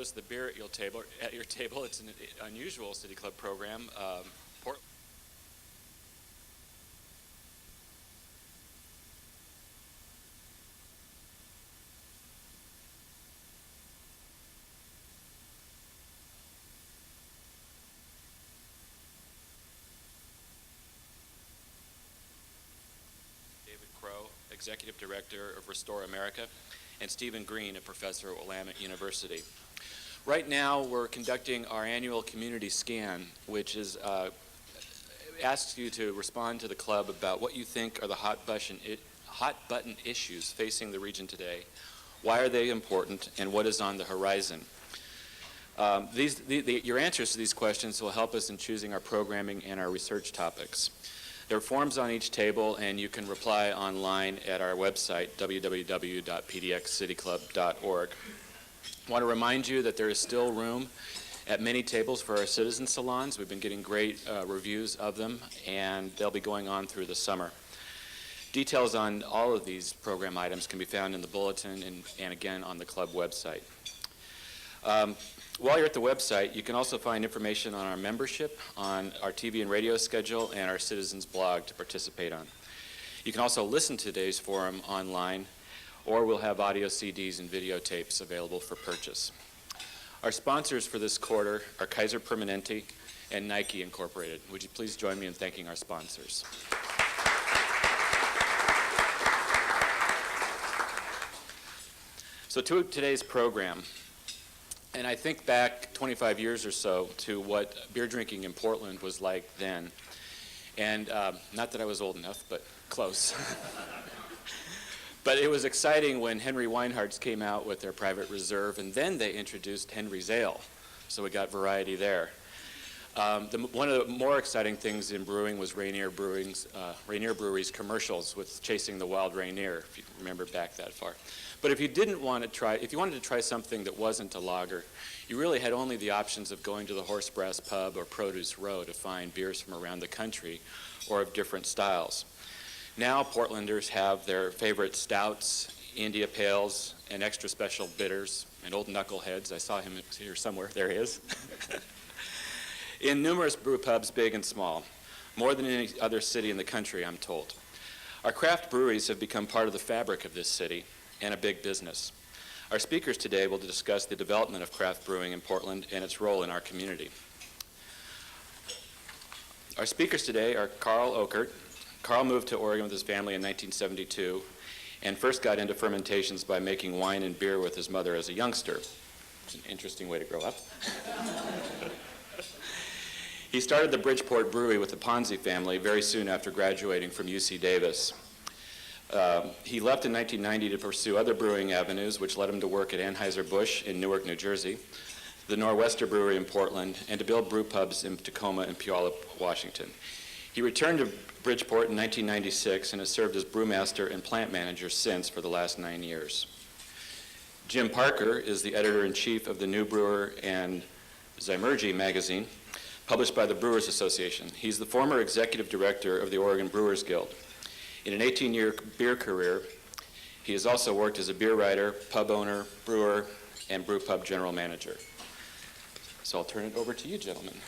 host the beer at your table. It's an unusual City Club program. Executive Director of Restore America, and Stephen Green, a professor at Willamette University. Right now, we're conducting our annual community scan, which is asks you to respond to the club about what you think are the hot button issues facing the region today, why are they important, and what is on the horizon. Your answers to these questions will help us in choosing our programming and our research topics. There are forms on each table, and you can reply online at our website, www.pdxcityclub.org. I want to remind you that there is still room at many tables for our citizen salons. We've been getting great reviews of them, and they'll be going on through the summer. Details on all of these program items can be found in the bulletin and again on the club website. While you're at the website, you can also find information on our membership, on our TV and radio schedule, and our citizens blog to participate on. You can also listen to today's forum online, or we'll have audio CDs and videotapes available for purchase. Our sponsors for this quarter are Kaiser Permanente and Nike Incorporated. Would you please join me in thanking our sponsors? So to today's program. And I think back 25 years or so to what beer drinking in Portland was like then. And not that I was old enough, but close. But it was exciting when Henry Weinhardt's came out with their private reserve, and then they introduced Henry's Ale. So we got variety there. One of the more exciting things in brewing was Rainier Brewery's commercials with Chasing the Wild Rainier, if you remember back that far. But if you wanted to try something that wasn't a lager, you really had only the options of going to the Horsebrass Pub or Produce Row to find beers from around the country or of different styles. Now Portlanders have their favorite stouts, India Pales, and extra special bitters, and old knuckleheads. I saw him here somewhere. There he is. In numerous brew pubs, big and small, more than any other city in the country, I'm told. Our craft breweries have become part of the fabric of this city and a big business. Our speakers today will discuss the development of craft brewing in Portland and its role in our community. Our speakers today are Karl Ockert. Karl moved to Oregon with his family in 1972 and first got into fermentations by making wine and beer with his mother as a youngster. It's an interesting way to grow up. He started the BridgePort brewery with the Ponzi family very soon after graduating from UC Davis. He left in 1990 to pursue other brewing avenues, which led him to work at Anheuser-Busch in Newark, New Jersey, the Nor'Wester Brewery in Portland, and to build brew pubs in Tacoma and Puyallup, Washington. He returned to Bridgeport in 1996 and has served as brewmaster and plant manager since for the last 9 years. Jim Parker is the editor-in-chief of the New Brewer and Zymurgy magazine, published by the Brewers Association. He's the former executive director of the Oregon Brewers Guild. In an 18-year beer career, he has also worked as a beer writer, pub owner, brewer, and brew pub general manager. So I'll turn it over to you, gentlemen.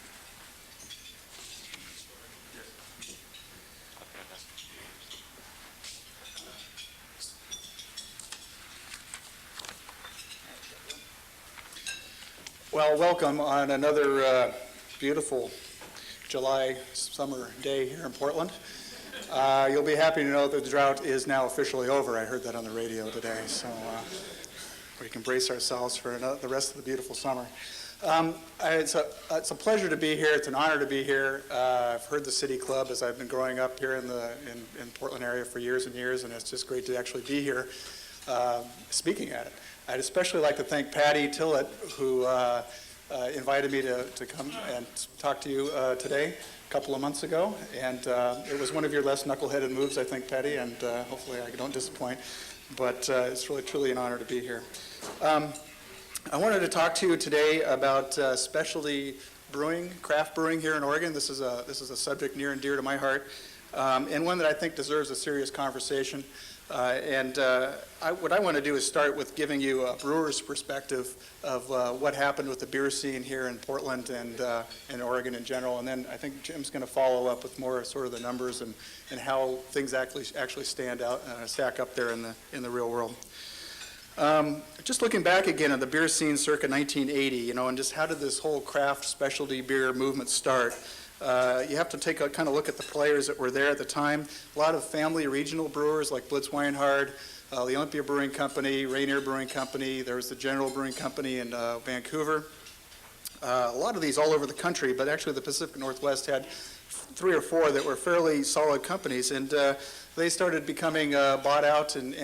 Well, welcome on another beautiful July summer day here in Portland. You'll be happy to know that the drought is now officially over. I heard that on the radio today, so we can brace ourselves for the rest of the beautiful summer. It's a pleasure to be here. It's an honor to be here. I've heard the City Club as I've been growing up here in the Portland area for years and years, and it's just great to actually be here speaking at it. I'd especially like to thank Patty Tillett, who invited me to come and talk to you today a couple of months ago. And it was one of your less knuckleheaded moves, I think, Patty, and hopefully I don't disappoint. But it's really, truly an honor to be here. I wanted to talk to you today about specialty brewing, craft brewing here in Oregon. This is a subject near and dear to my heart, and one that I think deserves a serious conversation. What I want to do is start with giving you a brewer's perspective of what happened with the beer scene here in Portland and Oregon in general, and then I think Jim's going to follow up with more sort of the numbers and how things actually stand out, stack up there in the real world. Just looking back again at the beer scene circa 1980, and just how did this whole craft specialty beer movement start? You have to take a kind of look at the players that were there at the time. A lot of family regional brewers like Blitz Weinhard, the Olympia Brewing Company, Rainier Brewing Company. There was the General Brewing Company in Vancouver. A lot of these all over the country, but actually the Pacific Northwest had 3 or 4 that were fairly solid companies, and they started becoming bought out and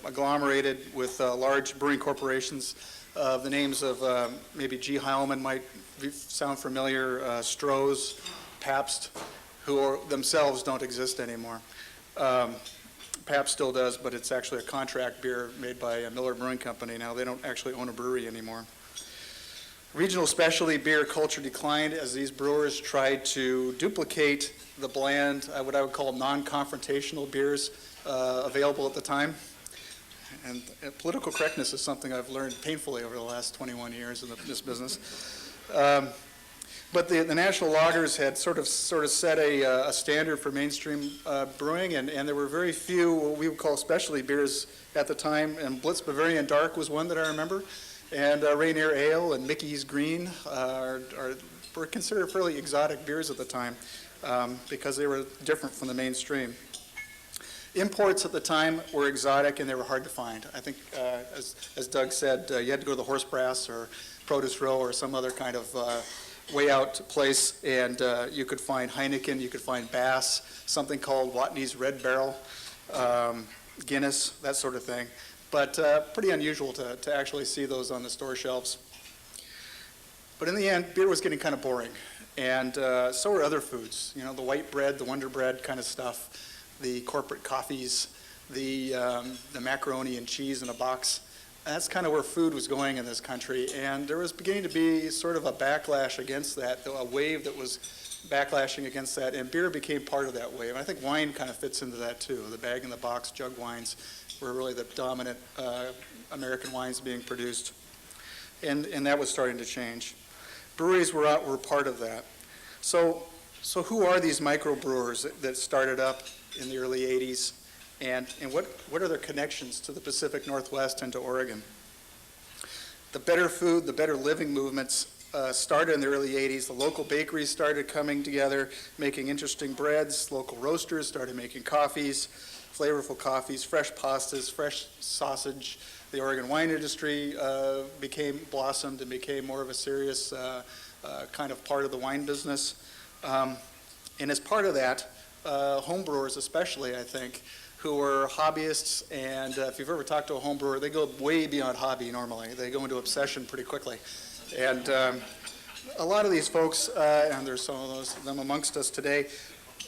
agglomerated with large brewing corporations. The names of maybe G. Heilman might sound familiar, Stroh's, Pabst, who themselves don't exist anymore. Pabst still does, but it's actually a contract beer made by a Miller Brewing Company now. They don't actually own a brewery anymore. Regional specialty beer culture declined as these brewers tried to duplicate the bland, what I would call non-confrontational beers available at the time. And political correctness is something I've learned painfully over the last 21 years in this business. But the national lagers had sort of set a standard for mainstream brewing, and there were very few what we would call specialty beers at the time, and Blitz Bavarian Dark was one that I remember, and Rainier Ale and Mickey's Green were considered fairly exotic beers at the time because they were different from the mainstream. Imports at the time were exotic and they were hard to find. I think, as Doug said, you had to go to the Horse Brass or Produce Row or some other kind of way out place, and you could find Heineken, you could find Bass, something called Watney's Red Barrel, Guinness, that sort of thing. But pretty unusual to actually see those on the store shelves. But in the end, beer was getting kind of boring, and so were other foods. The white bread, the Wonder Bread kind of stuff, the corporate coffees, the macaroni and cheese in a box. That's kind of where food was going in this country, and there was beginning to be sort of a backlash against that, a wave that was backlashing against that, and beer became part of that wave. And I think wine kind of fits into that too. The bag-in-the-box jug wines were really the dominant American wines being produced, and that was starting to change. Breweries were part of that. So who are these microbrewers that started up in the early 80s, and what are their connections to the Pacific Northwest and to Oregon? The better food, the better living movements started in the early 80s. The local bakeries started coming together, making interesting breads. Local roasters started making coffees, flavorful coffees, fresh pastas, fresh sausage. The Oregon wine industry blossomed and became more of a serious kind of part of the wine business. And as part of that, homebrewers especially, I think, who were hobbyists, and if you've ever talked to a homebrewer, they go way beyond hobby normally. They go into obsession pretty quickly. And a lot of these folks, and there's some of them amongst us today,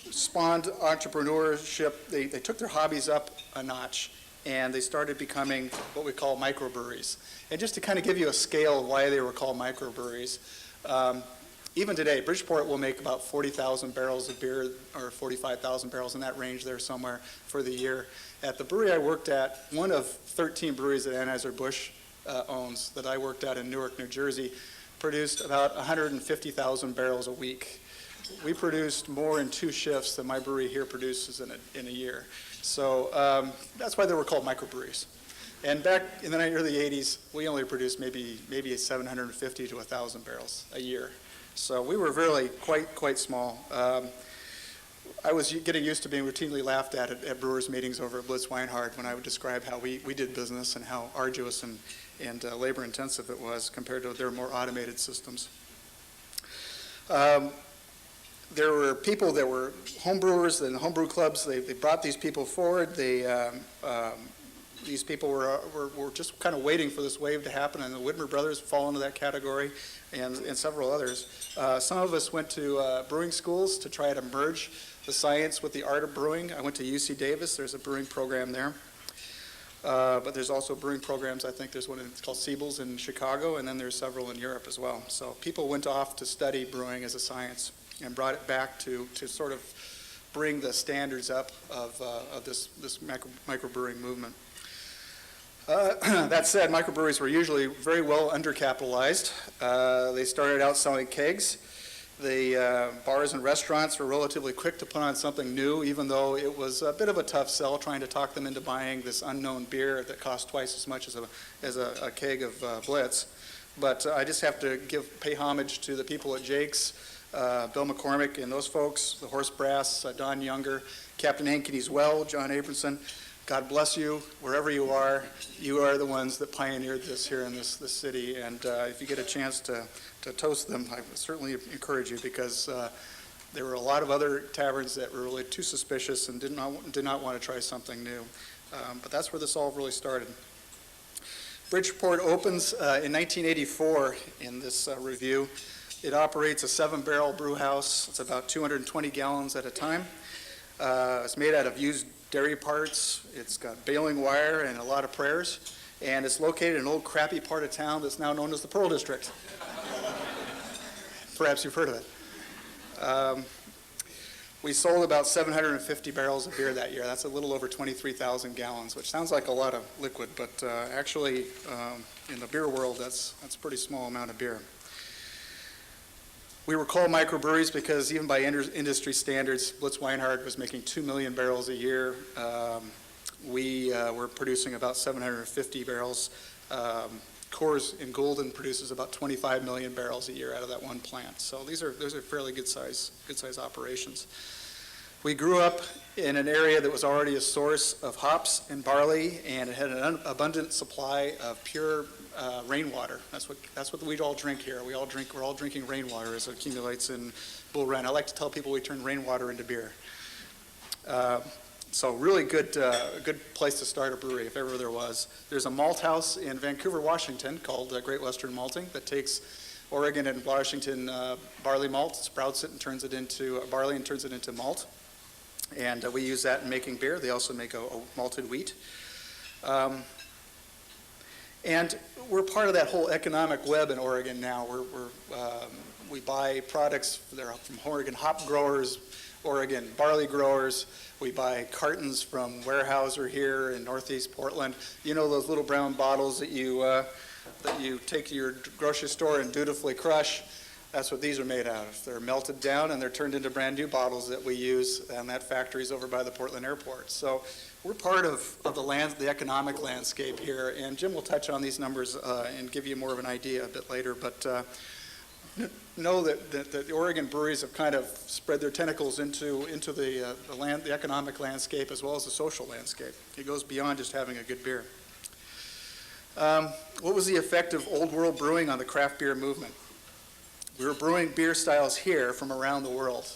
spawned entrepreneurship. They took their hobbies up a notch, and they started becoming what we call microbreweries. And just to kind of give you a scale of why they were called microbreweries, even today, BridgePort will make about 40,000 barrels of beer, or 45,000 barrels in that range there somewhere for the year. At the brewery I worked at, one of 13 breweries that Anheuser-Busch owns, that I worked at in Newark, New Jersey, produced about 150,000 barrels a week. We produced more in 2 shifts than my brewery here produces in a year. So that's why they were called microbreweries. And back in the early 80s, we only produced maybe 750 to 1,000 barrels a year. So we were really quite small. I was getting used to being routinely laughed at brewers' meetings over at Blitz Weinhard when I would describe how we did business and how arduous and labor-intensive it was compared to their more automated systems. There were people that were homebrewers and homebrew clubs. They brought these people forward. These people were just kind of waiting for this wave to happen, and the Whitmer brothers fall into that category, and several others. Some of us went to brewing schools to try to merge the science with the art of brewing. I went to UC Davis. There's a brewing program there. But there's also brewing programs. I think there's one called Siebel's in Chicago, and then there's several in Europe as well. So people went off to study brewing as a science and brought it back to sort of bring the standards up of this microbrewing movement. That said, microbreweries were usually very well undercapitalized. They started out selling kegs. The bars and restaurants were relatively quick to put on something new, even though it was a bit of a tough sell trying to talk them into buying this unknown beer that cost twice as much as a keg of Blitz. But I just have to pay homage to the people at Jake's, Bill McCormick and those folks, the Horse Brass, Don Younger, Captain Hankiny's Well, John Abramson. God bless you, wherever you are. You are the ones that pioneered this here in this city, and if you get a chance to toast them, I would certainly encourage you, because there were a lot of other taverns that were really too suspicious and did not want to try something new. But that's where this all really started. BridgePort opens in 1984 in this review. It operates a 7-barrel brew house. It's about 220 gallons at a time. It's made out of used dairy parts. It's got baling wire and a lot of prayers. And it's located in an old crappy part of town that's now known as the Pearl District. Perhaps you've heard of it. We sold about 750 barrels of beer that year. That's a little over 23,000 gallons, which sounds like a lot of liquid, but actually in the beer world, that's a pretty small amount of beer. We were called microbreweries because even by industry standards, Blitz Weinhardt was making 2 million barrels a year. We were producing about 750 barrels. Coors in Golden produces about 25 million barrels a year out of that one plant. So those are fairly good size operations. We grew up in an area that was already a source of hops and barley, and it had an abundant supply of pure rainwater. That's what we all drink here. We're all drinking rainwater as it accumulates in Bull Run. I like to tell people we turn rainwater into beer. So really good place to start a brewery if ever there was. There's a malt house in Vancouver, Washington called Great Western Malting that takes Oregon and Washington barley malt, sprouts it and turns it into barley and turns it into malt. And we use that in making beer. They also make a malted wheat. And we're part of that whole economic web in Oregon now. We buy products from Oregon hop growers, Oregon barley growers. We buy cartons from Weyerhaeuser here in Northeast Portland. You know those little brown bottles that you take to your grocery store and dutifully crush? That's what these are made out of. They're melted down and they're turned into brand new bottles that we use, and that factory's over by the Portland airport. So we're part of the economic landscape here, and Jim will touch on these numbers and give you more of an idea a bit later. But know that the Oregon breweries have kind of spread their tentacles into the economic landscape as well as the social landscape. It goes beyond just having a good beer. What was the effect of old world brewing on the craft beer movement? We were brewing beer styles here from around the world.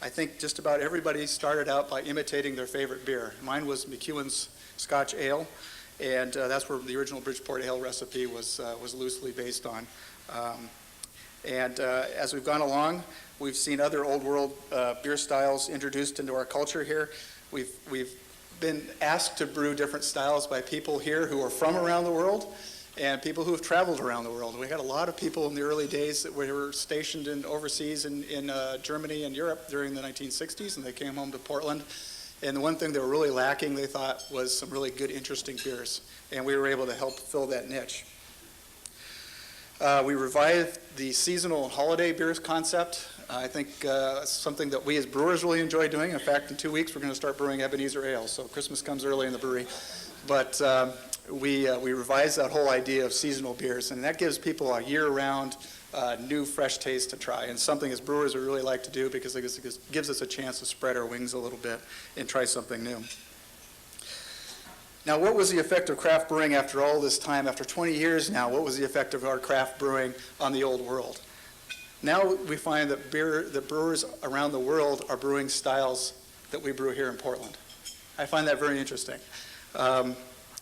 I think just about everybody started out by imitating their favorite beer. Mine was McEwen's Scotch Ale, and that's where the original BridgePort Ale recipe was loosely based on. As we've gone along, we've seen other old world beer styles introduced into our culture here. We've been asked to brew different styles by people here who are from around the world and people who have traveled around the world. We had a lot of people in the early days that were stationed overseas in Germany and Europe during the 1960s, and they came home to Portland. And the one thing they were really lacking, they thought, was some really good, interesting beers. And we were able to help fill that niche. We revived the seasonal and holiday beers concept. I think something that we as brewers really enjoy doing. In fact, in 2 weeks, we're going to start brewing Ebenezer Ale. So Christmas comes early in the brewery. But we revised that whole idea of seasonal beers, and that gives people a year-round, new, fresh taste to try, and something as brewers we really like to do because it gives us a chance to spread our wings a little bit and try something new. Now, what was the effect of craft brewing after all this time? After 20 years now, what was the effect of our craft brewing on the old world? Now we find that brewers around the world are brewing styles that we brew here in Portland. I find that very interesting.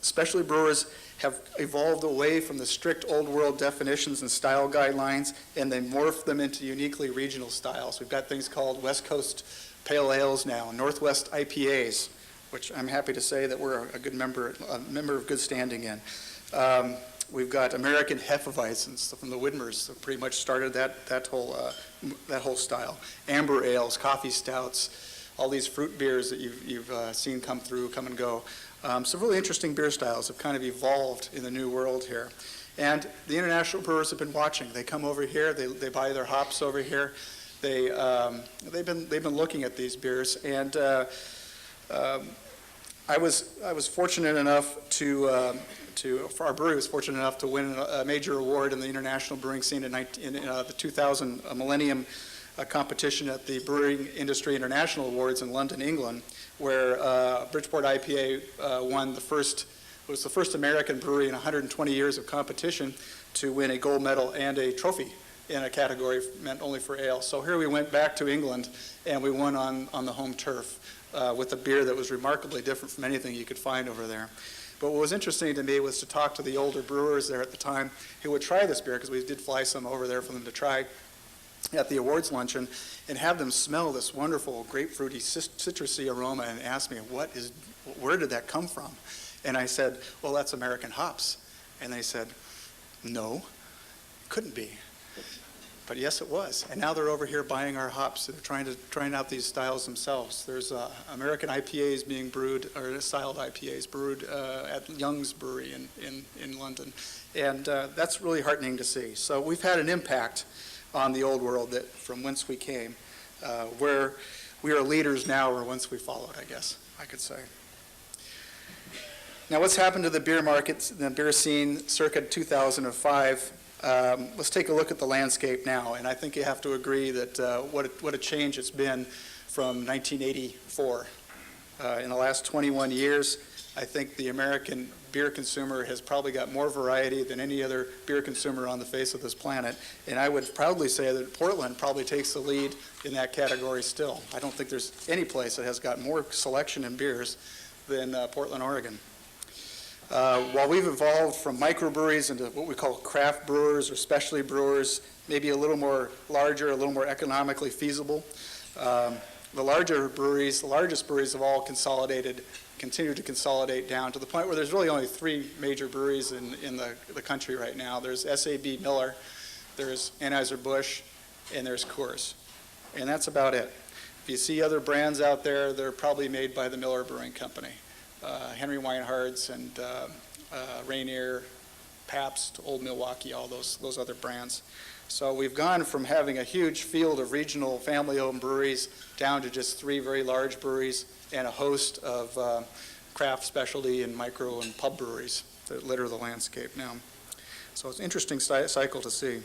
Especially brewers have evolved away from the strict old world definitions and style guidelines, and they morph them into uniquely regional styles. We've got things called West Coast Pale Ales now, Northwest IPAs, which I'm happy to say that we're a member of good standing in. We've got American Hefeweizen from the Widmers that pretty much started that whole style. Amber ales, coffee stouts, all these fruit beers that you've seen come and go. Some really interesting beer styles have kind of evolved in the new world here. And the international brewers have been watching. They come over here, they buy their hops over here. They've been looking at these beers, and I was fortunate enough our brewery was fortunate enough to win a major award in the international brewing scene in the 2000 Millennium competition at the Brewing Industry International Awards in London, England, where BridgePort IPA won was the first American brewery in 120 years of competition to win a gold medal and a trophy in a category meant only for ale. So here we went back to England, and we won on the home turf with a beer that was remarkably different from anything you could find over there. But what was interesting to me was to talk to the older brewers there at the time who would try this beer, because we did fly some over there for them to try at the awards luncheon, and have them smell this wonderful grapefruity, citrusy aroma and ask me, where did that come from? And I said, well, that's American hops. And they said, no, couldn't be. But yes, it was. And now they're over here buying our hops. They're trying out these styles themselves. There's American IPAs being brewed, or styled IPAs brewed at Young's Brewery in London. And that's really heartening to see. So we've had an impact on the old world from whence we came, where we are leaders now, or whence we followed, I guess I could say. Now, what's happened to the beer market, the beer scene circa 2005? Let's take a look at the landscape now, and I think you have to agree that what a change it's been from 1984. In the last 21 years, I think the American beer consumer has probably got more variety than any other beer consumer on the face of this planet, and I would proudly say that Portland probably takes the lead in that category still. I don't think there's any place that has got more selection in beers than Portland, Oregon. While we've evolved from microbreweries into what we call craft brewers or specialty brewers, maybe a little more larger, a little more economically feasible, the larger breweries, the largest breweries have all continue to consolidate down to the point where there's really only 3 major breweries in the country right now. There's SAB Miller, there's Anheuser-Busch, and there's Coors. And that's about it. If you see other brands out there, they're probably made by the Miller Brewing Company. Henry Weinhard's and Rainier, Pabst, Old Milwaukee, all those other brands. So we've gone from having a huge field of regional family-owned breweries down to just 3 very large breweries and a host of craft, specialty, and micro and pub breweries that litter the landscape now. So it's an interesting cycle to see.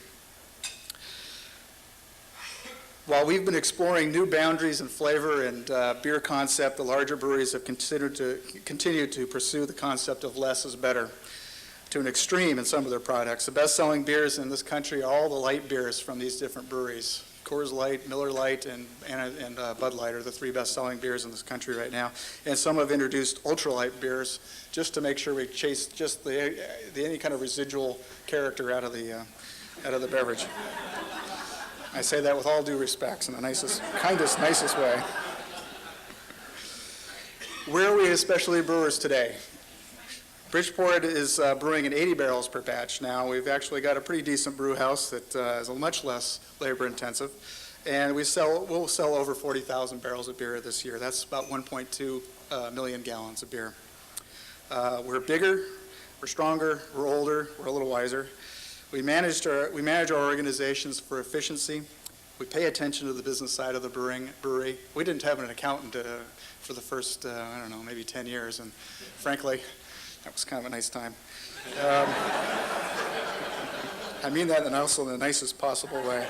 While we've been exploring new boundaries in flavor and beer concept, the larger breweries have continued to pursue the concept of less is better to an extreme in some of their products. The best-selling beers in this country are all the light beers from these different breweries. Coors Light, Miller Lite, and Bud Light are the 3 best-selling beers in this country right now. And some have introduced ultralight beers just to make sure we chase just any kind of residual character out of the beverage. I say that with all due respect, in the nicest, kindest, nicest way. Where are we as specialty brewers today? BridgePort is brewing in 80 barrels per batch now. We've actually got a pretty decent brew house that is much less labor intensive, and we'll sell over 40,000 barrels of beer this year. That's about 1.2 million gallons of beer. We're bigger, we're stronger, we're older, we're a little wiser. We manage our organizations for efficiency. We pay attention to the business side of the brewery. We didn't have an accountant for the first, I don't know, maybe 10 years, and frankly, that was kind of a nice time. I mean that and also in the nicest possible way.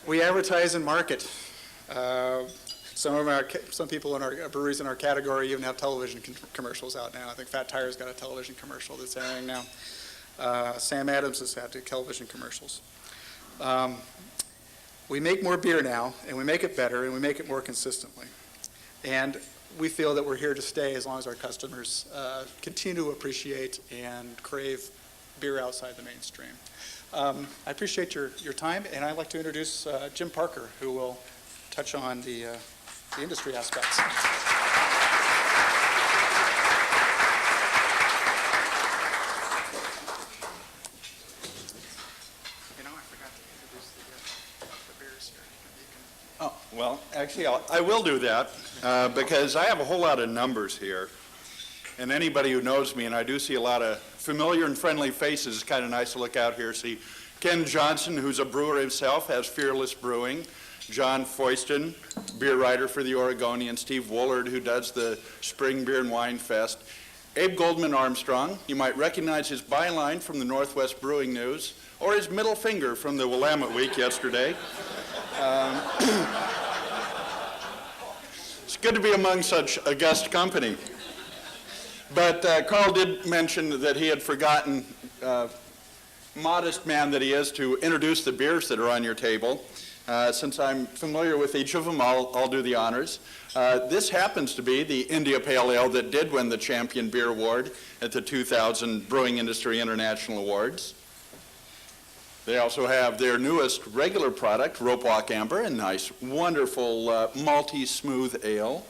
We advertise and market. Some people in our breweries in our category even have television commercials out now. I think Fat Tire's got a television commercial that's airing now. Sam Adams has had television commercials. We make more beer now, and we make it better, and we make it more consistently. And we feel that we're here to stay as long as our customers continue to appreciate and crave beer outside the mainstream. I appreciate your time, and I'd like to introduce Jim Parker, who will touch on the industry aspects. Oh, well, actually, I will do that because I have a whole lot of numbers here. And anybody who knows me, and I do see a lot of familiar and friendly faces, it's kind of nice to look out here, see Ken Johnson, who's a brewer himself, has Fearless Brewing. John Foyston, beer writer for the Oregonian. Steve Woolard, who does the Spring Beer and Wine Fest. Abe Goldman Armstrong, you might recognize his byline from the Northwest Brewing News, or his middle finger from the Willamette Week yesterday. It's good to be among such august company. But Karl did mention that he had forgotten, modest man that he is, to introduce the beers that are on your table. Since I'm familiar with each of them, I'll do the honors. This happens to be the India Pale Ale that did win the Champion Beer Award at the 2000 Brewing Industry International Awards. They also have their newest regular product, Rope Walk Amber, a nice, wonderful, malty, smooth ale.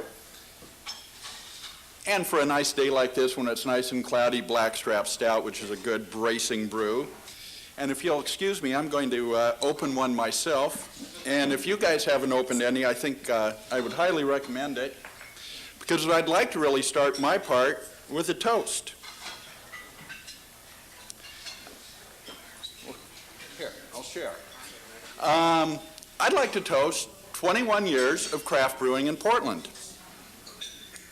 And for a nice day like this, when it's nice and cloudy, Blackstrap Stout, which is a good bracing brew. And if you'll excuse me, I'm going to open one myself. And if you guys haven't opened any, I think I would highly recommend it, because I'd like to really start my part with a toast. Here, I'll share. I'd like to toast 21 years of craft brewing in Portland.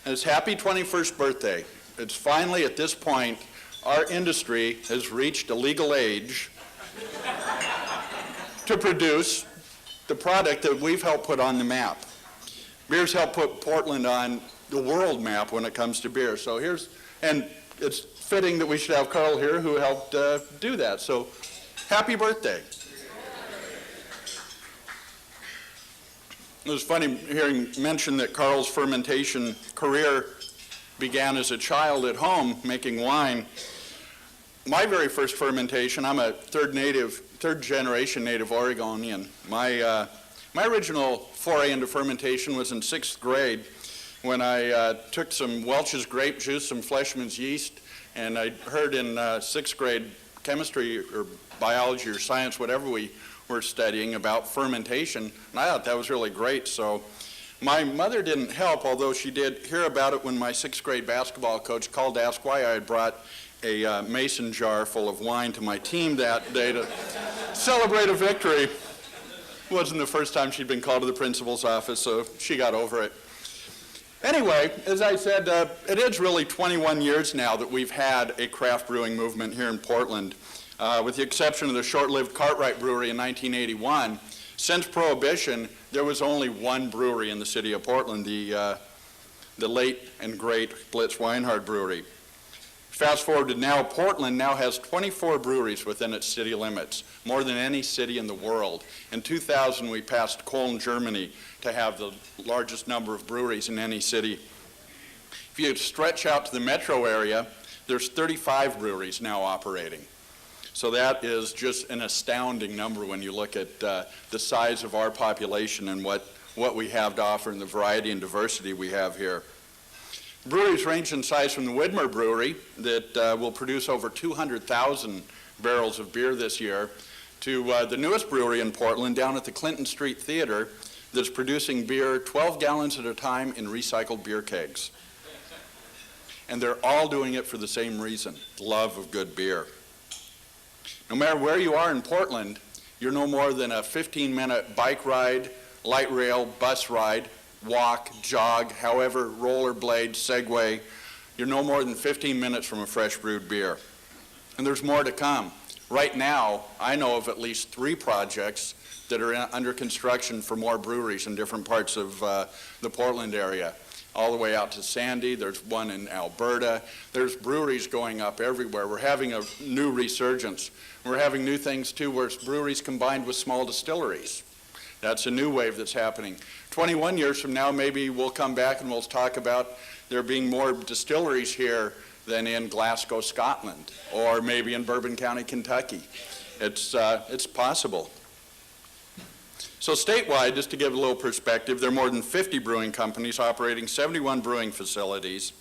And it's happy 21st birthday. It's finally, at this point, our industry has reached a legal age to produce the product that we've helped put on the map. Beer's helped put Portland on the world map when it comes to beer. So and it's fitting that we should have Karl here who helped do that. So happy birthday. It was funny hearing mention that Karl's fermentation career began as a child at home making wine. My very first fermentation, I'm a third generation native Oregonian. My original foray into fermentation was in 6th grade when I took some Welch's grape juice, some Fleshman's yeast, and I heard in 6th grade chemistry or biology or science, whatever we were studying, about fermentation, and I thought that was really great. So my mother didn't help, although she did hear about it when my 6th grade basketball coach called to ask why I had brought a mason jar full of wine to my team that day to celebrate a victory. It wasn't the first time she'd been called to the principal's office, so she got over it. Anyway, as I said, it is really 21 years now that we've had a craft brewing movement here in Portland. With the exception of the short-lived Cartwright Brewery in 1981, since Prohibition, there was only one brewery in the city of Portland, the late and great Blitz Weinhardt Brewery. Fast forward to now, Portland now has 24 breweries within its city limits, more than any city in the world. In 2000, we passed Cologne, Germany, to have the largest number of breweries in any city. If you stretch out to the metro area, there's 35 breweries now operating. So that is just an astounding number when you look at the size of our population and what we have to offer and the variety and diversity we have here. Breweries range in size from the Widmer Brewery that will produce over 200,000 barrels of beer this year to the newest brewery in Portland down at the Clinton Street Theater that's producing beer 12 gallons at a time in recycled beer kegs. And they're all doing it for the same reason, love of good beer. No matter where you are in Portland, you're no more than a 15-minute bike ride, light rail, bus ride, walk, jog, however, rollerblade, Segway. You're no more than 15 minutes from a fresh brewed beer. And there's more to come. Right now, I know of at least 3 projects that are under construction for more breweries in different parts of the Portland area. All the way out to Sandy, there's one in Alberta. There's breweries going up everywhere. We're having a new resurgence. We're having new things too, where it's breweries combined with small distilleries. That's a new wave that's happening. 21 years from now, maybe we'll come back and we'll talk about there being more distilleries here than in Glasgow, Scotland, or maybe in Bourbon County, Kentucky. It's possible. So statewide, just to give a little perspective, there are more than 50 brewing companies operating 71 brewing facilities,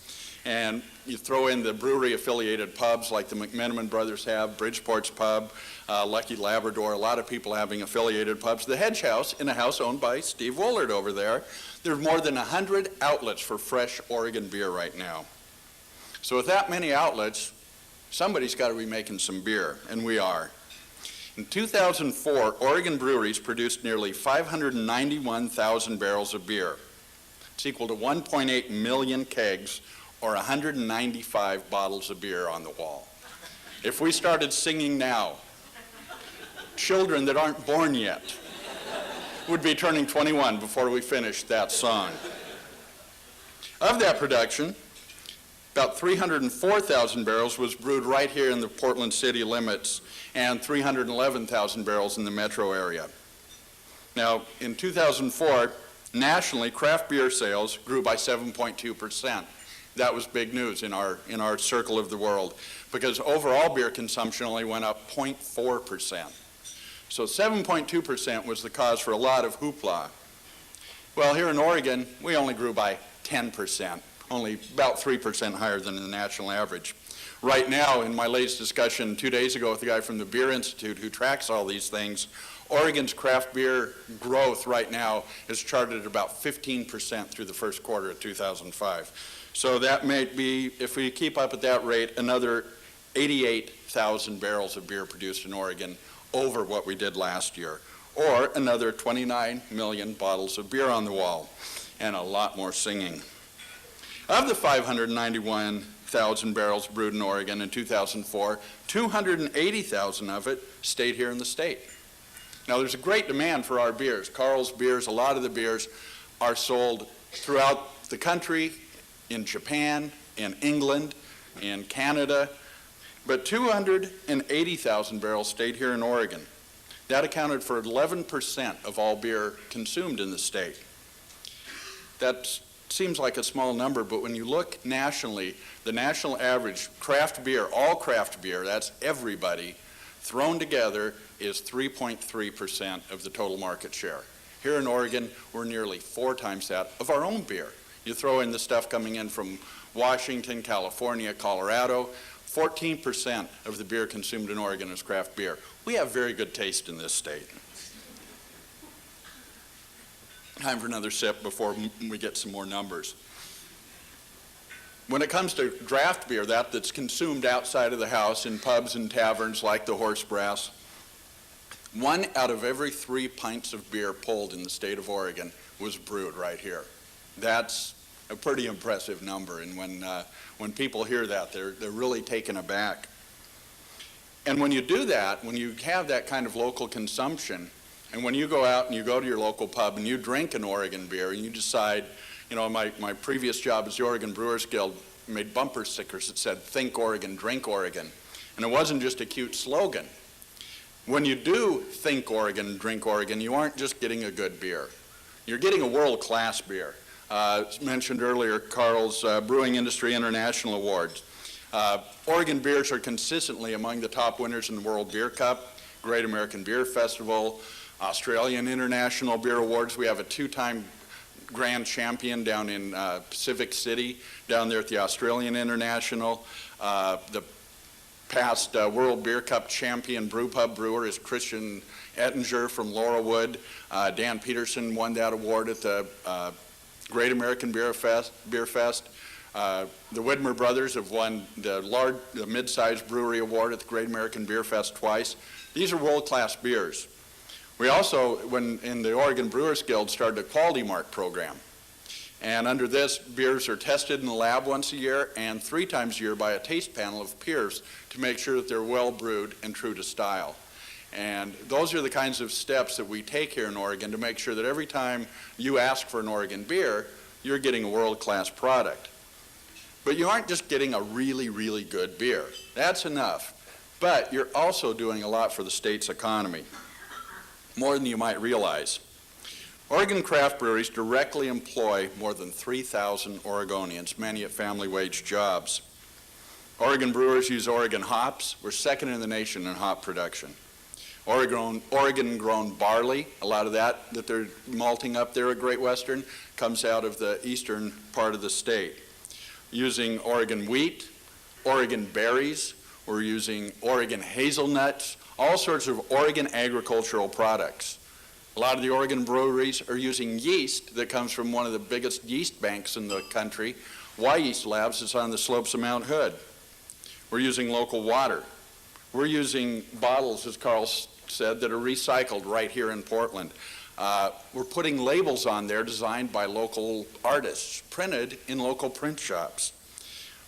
And you throw in the brewery-affiliated pubs like the McMenamin brothers have, BridgePort's pub, Lucky Labrador, a lot of people having affiliated pubs. The Hedge House, in a house owned by Steve Woolard over there, there's more than 100 outlets for fresh Oregon beer right now. So with that many outlets, somebody's got to be making some beer, and we are. In 2004, Oregon breweries produced nearly 591,000 barrels of beer. It's equal to 1.8 million kegs or 195 bottles of beer on the wall. If we started singing now, children that aren't born yet would be turning 21 before we finished that song. Of that production, about 304,000 barrels was brewed right here in the Portland city limits and 311,000 barrels in the metro area. Now, in 2004, nationally, craft beer sales grew by 7.2%. That was big news in our circle of the world because overall beer consumption only went up 0.4%. So 7.2% was the cause for a lot of hoopla. Well, here in Oregon, we only grew by 10%, only about 3% higher than the national average. Right now, in my latest discussion 2 days ago with the guy from the Beer Institute who tracks all these things, Oregon's craft beer growth right now is charted at about 15% through the first quarter of 2005. So that may be, if we keep up at that rate, another 88,000 barrels of beer produced in Oregon over what we did last year, or another 29 million bottles of beer on the wall, and a lot more singing. Of the 591,000 barrels brewed in Oregon in 2004, 280,000 of it stayed here in the state. Now, there's a great demand for our beers. Karl's beers, a lot of the beers are sold throughout the country, in Japan, in England, in Canada, but 280,000 barrels stayed here in Oregon. That accounted for 11% of all beer consumed in the state. That seems like a small number, but when you look nationally, the national average craft beer, all craft beer, that's everybody, thrown together is 3.3% of the total market share. Here in Oregon, we're nearly 4 times that of our own beer. You throw in the stuff coming in from Washington, California, Colorado, 14% of the beer consumed in Oregon is craft beer. We have very good taste in this state. Time for another sip before we get some more numbers. When it comes to draft beer, that's consumed outside of the house in pubs and taverns like the Horse Brass, 1 out of every 3 pints of beer pulled in the state of Oregon was brewed right here. That's a pretty impressive number, and when people hear that, they're really taken aback. And when you do that, when you have that kind of local consumption, and when you go out and you go to your local pub and you drink an Oregon beer and you decide, you know, my previous job as the Oregon Brewers Guild made bumper stickers that said, "Think Oregon, drink Oregon." And it wasn't just a cute slogan. When you do think Oregon, drink Oregon, you aren't just getting a good beer. You're getting a world-class beer. As mentioned earlier, Karl's Brewing Industry International Awards. Oregon beers are consistently among the top winners in the World Beer Cup, Great American Beer Festival, Australian International Beer Awards. We have a 2-time grand champion down in Pacific City, down there at the Australian International. The past World Beer Cup champion brewpub brewer is Christian Ettinger from Laurelwood. Dan Peterson won that award at the Great American Beer Fest. The Widmer brothers have won the mid-sized brewery award at the Great American Beer Fest twice. These are world-class beers. We also, in the Oregon Brewers Guild, started a quality mark program. And under this, beers are tested in the lab once a year and 3 times a year by a taste panel of peers to make sure that they're well brewed and true to style. And those are the kinds of steps that we take here in Oregon to make sure that every time you ask for an Oregon beer, you're getting a world-class product. But you aren't just getting a really, really good beer. That's enough. But you're also doing a lot for the state's economy, more than you might realize. Oregon craft breweries directly employ more than 3,000 Oregonians, many at family wage jobs. Oregon brewers use Oregon hops. We're second in the nation in hop production. Oregon-grown barley, a lot of that they're malting up there at Great Western, comes out of the eastern part of the state. using Oregon wheat, Oregon berries, we're using Oregon hazelnuts, all sorts of Oregon agricultural products. A lot of the Oregon breweries are using yeast that comes from one of the biggest yeast banks in the country, Y-Yeast Labs. It's on the slopes of Mount Hood. We're using local water. We're using bottles, as Karl said, that are recycled right here in Portland. We're putting labels on there designed by local artists, printed in local print shops.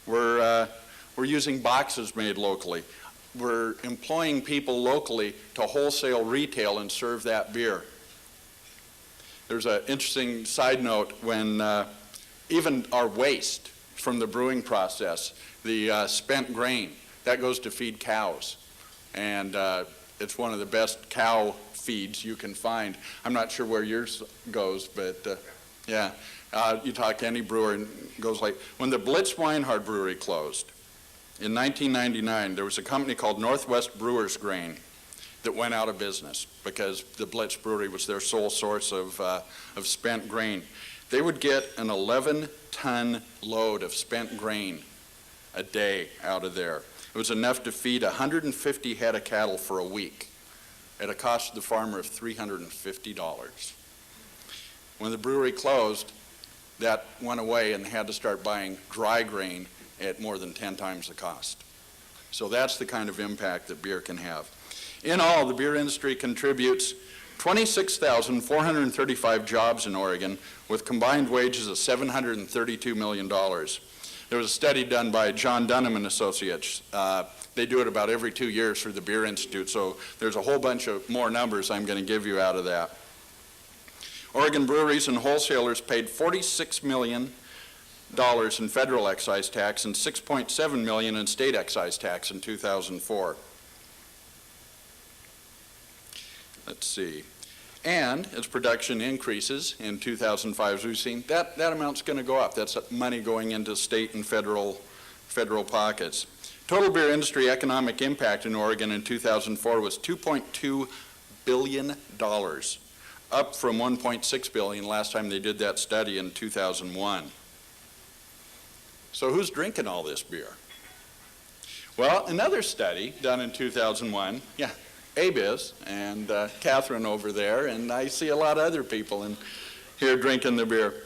We're using boxes made locally. We're employing people locally to wholesale retail and serve that beer. There's an interesting side note when even our waste from the brewing process, the spent grain, that goes to feed cows. And it's one of the best cow feeds you can find. I'm not sure where yours goes, but yeah. You talk to any brewer and it goes like, when the Blitz Weinhardt Brewery closed in 1999, there was a company called Northwest Brewers Grain that went out of business because the Blitz Brewery was their sole source of spent grain. They would get an 11-ton load of spent grain a day out of there. It was enough to feed 150 head of cattle for a week at a cost to the farmer of $350. When the brewery closed, that went away and they had to start buying dry grain at more than 10 times the cost. So that's the kind of impact that beer can have. In all, the beer industry contributes 26,435 jobs in Oregon with combined wages of $732 million. There was a study done by John Dunham and Associates. They do it about every 2 years for the Beer Institute, so there's a whole bunch of more numbers I'm going to give you out of that. Oregon breweries and wholesalers paid $46 million in federal excise tax and $6.7 million in state excise tax in 2004. Let's see. And as production increases in 2005, as we've seen, that amount's going to go up. That's money going into state and federal pockets. Total beer industry economic impact in Oregon in 2004 was $2.2 billion, up from $1.6 billion last time they did that study in 2001. So who's drinking all this beer? Well, another study done in 2001, yeah, Abe is, and Catherine over there, and I see a lot of other people in here drinking the beer.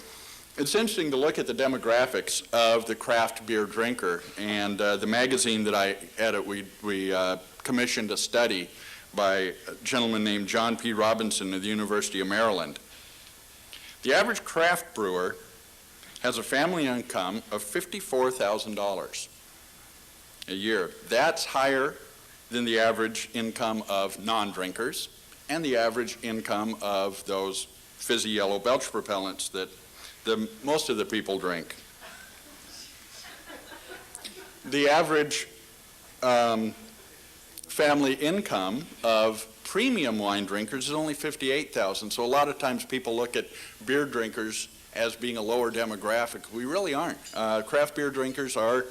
It's interesting to look at the demographics of the craft beer drinker, and the magazine that I edit, we commissioned a study by a gentleman named John P. Robinson of the University of Maryland. The average craft brewer has a family income of $54,000 a year. That's higher than the average income of non-drinkers and the average income of those fizzy yellow belch propellants that most of the people drink. The average family income of premium wine drinkers is only $58,000. So a lot of times people look at beer drinkers as being a lower demographic. We really aren't. Craft beer drinkers are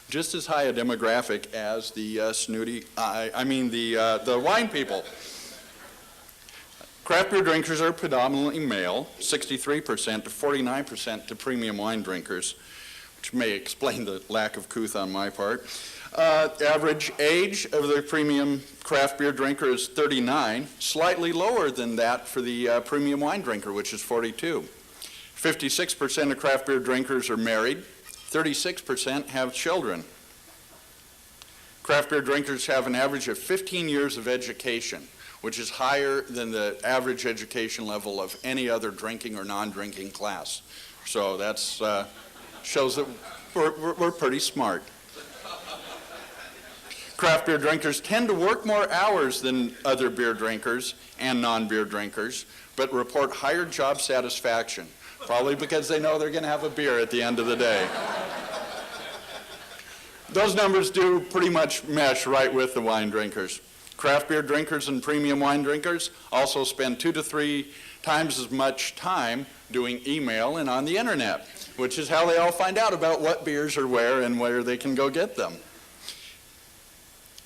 just as high a demographic as the the wine people. Craft beer drinkers are predominantly male, 63% to 49% to premium wine drinkers, which may explain the lack of couth on my part. Average age of the premium craft beer drinker is 39, slightly lower than that for the premium wine drinker, which is 42. 56% of craft beer drinkers are married, 36% have children. Craft beer drinkers have an average of 15 years of education, which is higher than the average education level of any other drinking or non-drinking class. So that's shows that we're pretty smart. Craft beer drinkers tend to work more hours than other beer drinkers and non-beer drinkers, but report higher job satisfaction, probably because they know they're going to have a beer at the end of the day. Those numbers do pretty much mesh right with the wine drinkers. Craft beer drinkers and premium wine drinkers also spend 2 to 3 times as much time doing email and on the internet, which is how they all find out about what beers are where and where they can go get them.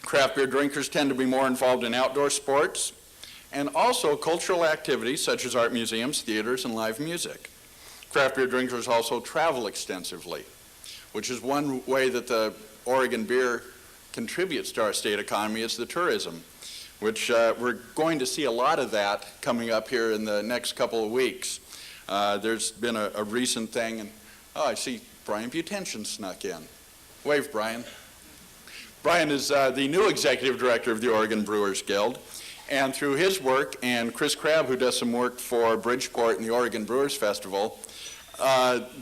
Craft beer drinkers tend to be more involved in outdoor sports and also cultural activities such as art museums, theaters, and live music. Craft beer drinkers also travel extensively. which is one way that the Oregon beer contributes to our state economy, is the tourism, which we're going to see a lot of that coming up here in the next couple of weeks. There's been a recent thing, and I see Brian Butension snuck in. Wave, Brian. Brian is the new executive director of the Oregon Brewers Guild, and through his work, and Chris Crabb, who does some work for BridgePort and the Oregon Brewers Festival,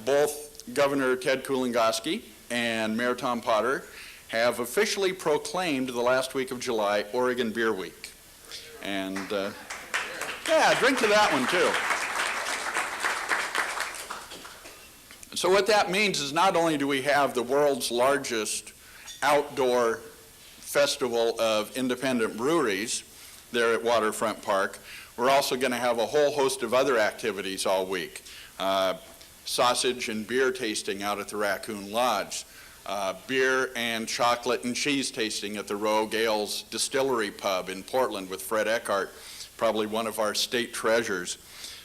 both Governor Ted Kulongoski and Mayor Tom Potter have officially proclaimed the last week of July Oregon Beer Week. And yeah, drink to that one too. So what that means is not only do we have the world's largest outdoor festival of independent breweries there at Waterfront Park, we're also going to have a whole host of other activities all week. Sausage and beer tasting out at the Raccoon Lodge, beer and chocolate and cheese tasting at the Rogue Ales Distillery Pub in Portland with Fred Ockert, probably one of our state treasures.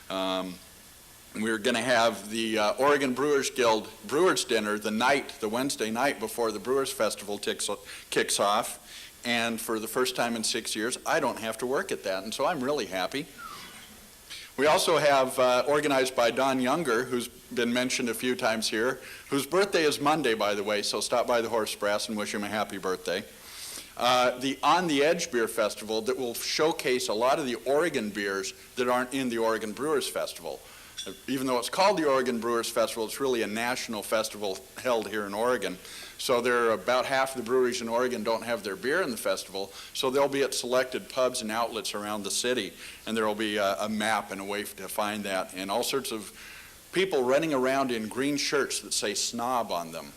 We're going to have the Oregon Brewers Guild Brewers Dinner the Wednesday night before the Brewers Festival kicks off. And for the first time in 6 years, I don't have to work at that, and so I'm really happy. We also have, organized by Don Younger, who's been mentioned a few times here, whose birthday is Monday, by the way, so stop by the Horse Brass and wish him a happy birthday. The On the Edge Beer Festival that will showcase a lot of the Oregon beers that aren't in the Oregon Brewers Festival. Even though it's called the Oregon Brewers Festival, it's really a national festival held here in Oregon. So there are about half the breweries in Oregon don't have their beer in the festival, so they'll be at selected pubs and outlets around the city, and there will be a map and a way to find that, and all sorts of people running around in green shirts that say SNOB on them.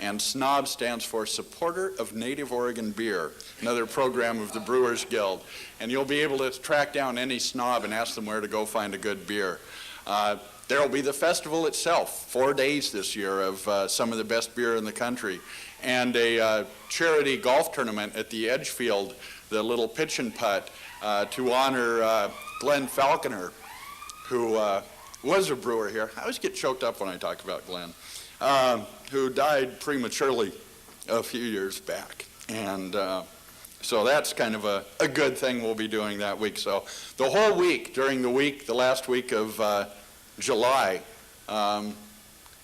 And SNOB stands for Supporter of Native Oregon Beer, another program of the Brewers Guild. And you'll be able to track down any SNOB and ask them where to go find a good beer. There will be the festival itself, 4 days this year of some of the best beer in the country, and a charity golf tournament at the Edgefield, the little pitch and putt, to honor Glenn Falconer, who was a brewer here. I always get choked up when I talk about Glenn, who died prematurely a few years back. And so that's kind of a good thing we'll be doing that week. So the whole week, during the week, the last week of July,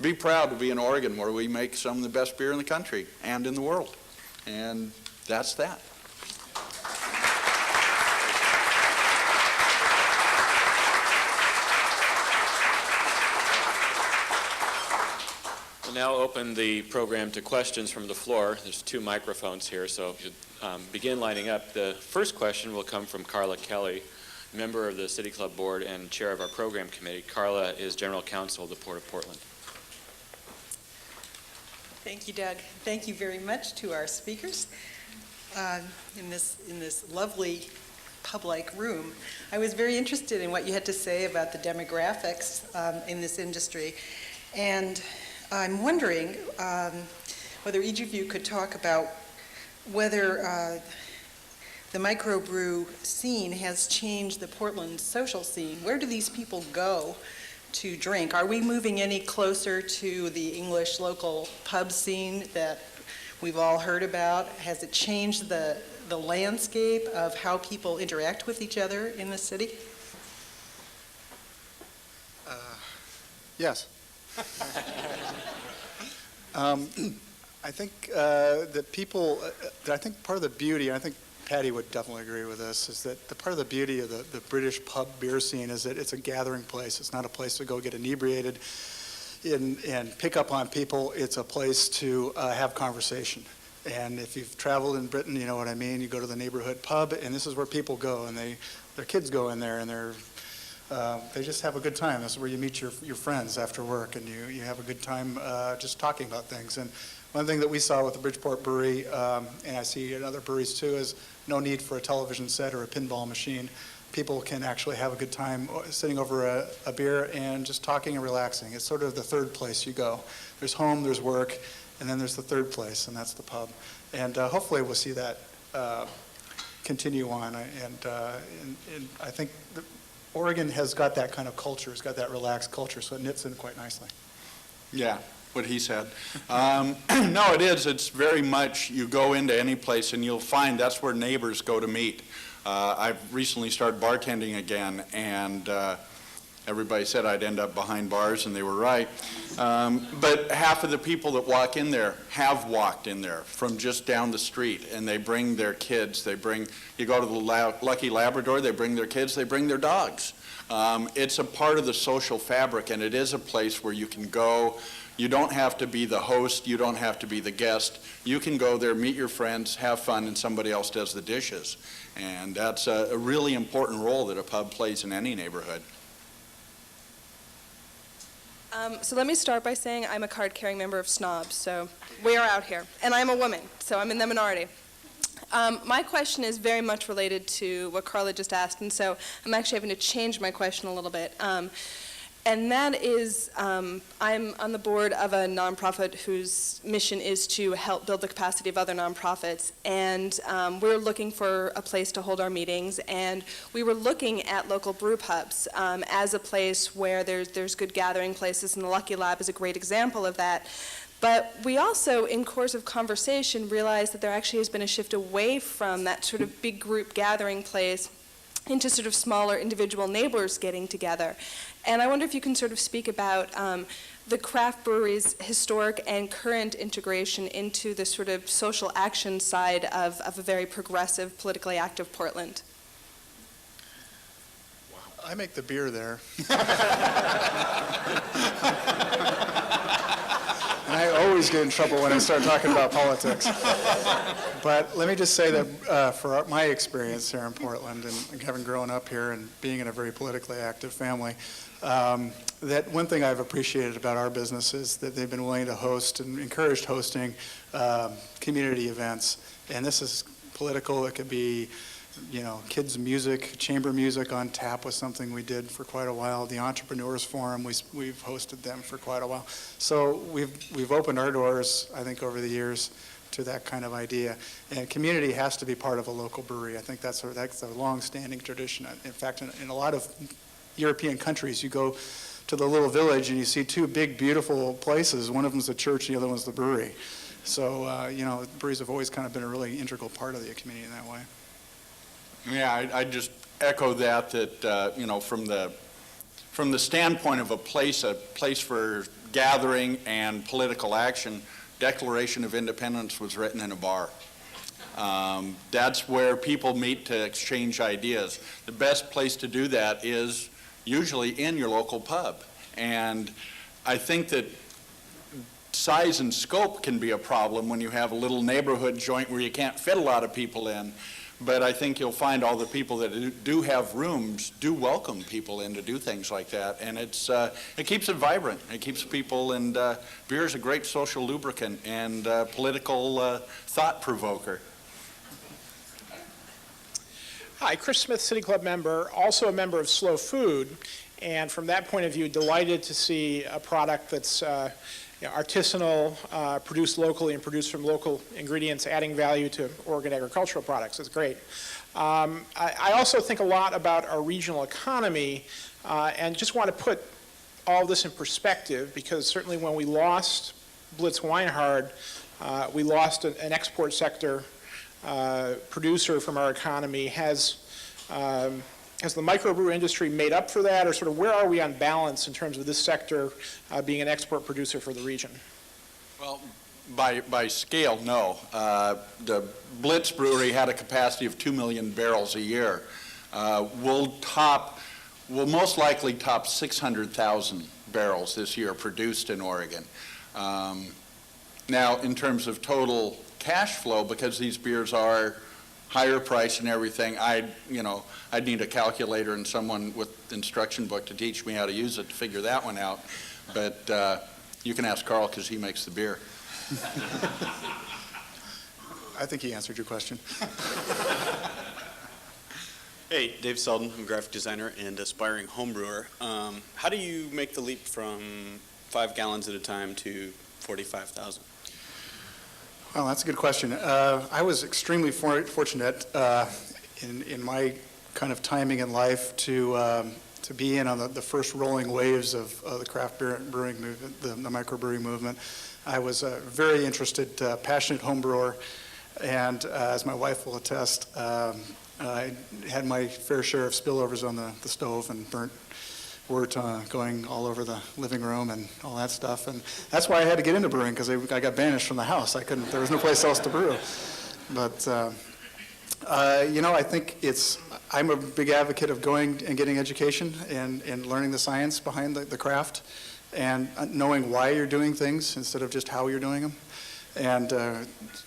be proud to be in Oregon, where we make some of the best beer in the country and in the world. And that's that. We'll now open the program to questions from the floor. There's 2 microphones here, so if you begin lining up. The first question will come from Carla Kelley, member of the City Club Board and chair of our program committee. Carla is general counsel of the Port of Portland. Thank you, Doug. Thank you very much to our speakers in this lovely pub-like room. I was very interested in what you had to say about the demographics in this industry, and I'm wondering whether each of you could talk about whether the microbrew scene has changed the Portland social scene. Where do these people go to drink? Are we moving any closer to the English local pub scene that we've all heard about? Has it changed the landscape of how people interact with each other in the city? Yes. I think that people, I think part of the beauty, I think Patty would definitely agree with this, is that the part of the beauty of the British pub beer scene is that it's a gathering place. It's not a place to go get inebriated and pick up on people. It's a place to have conversation. And if you've traveled in Britain, you know what I mean. You go to the neighborhood pub, and this is where people go, and their kids go in there, and they just have a good time. This is where you meet your friends after work, and you have a good time just talking about things. And one thing that we saw with the BridgePort Brewery, and I see in other breweries too, is no need for a television set or a pinball machine. People can actually have a good time sitting over a beer and just talking and relaxing. It's sort of the third place you go. There's home, there's work, and then there's the third place, and that's the pub. And hopefully we'll see that continue on. And I think Oregon has got that kind of culture. It's got that relaxed culture, so it knits in quite nicely. Yeah, what he said. No, it is. It's very much, you go into any place and you'll find that's where neighbors go to meet. I've recently started bartending again, and everybody said I'd end up behind bars, and they were right. But half of the people that walk in there have walked in there from just down the street, and they bring their kids. You go to the Lucky Labrador, they bring their kids, they bring their dogs. It's a part of the social fabric, and it is a place where you can go. You don't have to be the host, you don't have to be the guest. You can go there, meet your friends, have fun, and somebody else does the dishes. And that's a really important role that a pub plays in any neighborhood. So let me start by saying I'm a card-carrying member of Snobs, so we are out here. And I'm a woman, so I'm in the minority. My question is very much related to what Carla just asked, and so I'm actually having to change my question a little bit. And that is, I'm on the board of a nonprofit whose mission is to help build the capacity of other nonprofits. And we're looking for a place to hold our meetings. And we were looking at local brew pubs as a place where there's good gathering places, and the Lucky Lab is a great example of that. But we also, in course of conversation, realized that there actually has been a shift away from that sort of big group gathering place into sort of smaller individual neighbors getting together. And I wonder if you can sort of speak about the craft brewery's historic and current integration into the sort of social action side of a very progressive, politically active Portland. I make the beer there. And I always get in trouble when I start talking about politics. But let me just say that for my experience here in Portland, and having grown up here and being in a very politically active family, that one thing I've appreciated about our business is that they've been willing to host and encouraged hosting community events. And this is political. It could be, kids' music, chamber music on tap was something we did for quite a while. The Entrepreneurs Forum, we've hosted them for quite a while. So we've opened our doors, I think, over the years to that kind of idea. And community has to be part of a local brewery. I think that's a long-standing tradition. In fact, in a lot of European countries, you go to the little village and you see two big, beautiful places. One of them's the church, the other one's the brewery. So, breweries have always kind of been a really integral part of the community in that way. Yeah, I just echo that from the standpoint of a place for gathering and political action, Declaration of Independence was written in a bar. That's where people meet to exchange ideas. The best place to do that is usually in your local pub. And I think that size and scope can be a problem when you have a little neighborhood joint where you can't fit a lot of people in. But I think you'll find all the people that do have rooms do welcome people in to do things like that. And it keeps it vibrant. It keeps people, and beer is a great social lubricant and political thought provoker. Hi, Chris Smith, City Club member, also a member of Slow Food, and from that point of view, delighted to see a product that's artisanal, produced locally and produced from local ingredients, adding value to Oregon agricultural products. It's great. I also think a lot about our regional economy, and just want to put all this in perspective, because certainly when we lost Blitz Weinhard, we lost an export sector producer from our economy. Has the microbrew industry made up for that, or sort of where are we on balance in terms of this sector being an export producer for the region? Well, by scale, no. The Blitz Brewery had a capacity of 2 million barrels a year. We'll most likely top 600,000 barrels this year produced in Oregon. Now, in terms of total cash flow, because these beers are higher price and everything, I'd need a calculator and someone with instruction book to teach me how to use it to figure that one out. But you can ask Karl, because he makes the beer. I think he answered your question. Hey, Dave Selden. I'm a graphic designer and aspiring home brewer. How do you make the leap from 5 gallons at a time to 45,000? Well, that's a good question. I was extremely fortunate in my kind of timing in life to to be in on the first rolling waves of the craft brewing movement, the microbrewing movement. I was a very interested, passionate home brewer, and as my wife will attest, I had my fair share of spillovers on the stove and burnt wort going all over the living room and all that stuff. And that's why I had to get into brewing, because I got banished from the house. There was no place else to brew. But, I think I'm a big advocate of going and getting education and learning the science behind the craft and knowing why you're doing things instead of just how you're doing them. And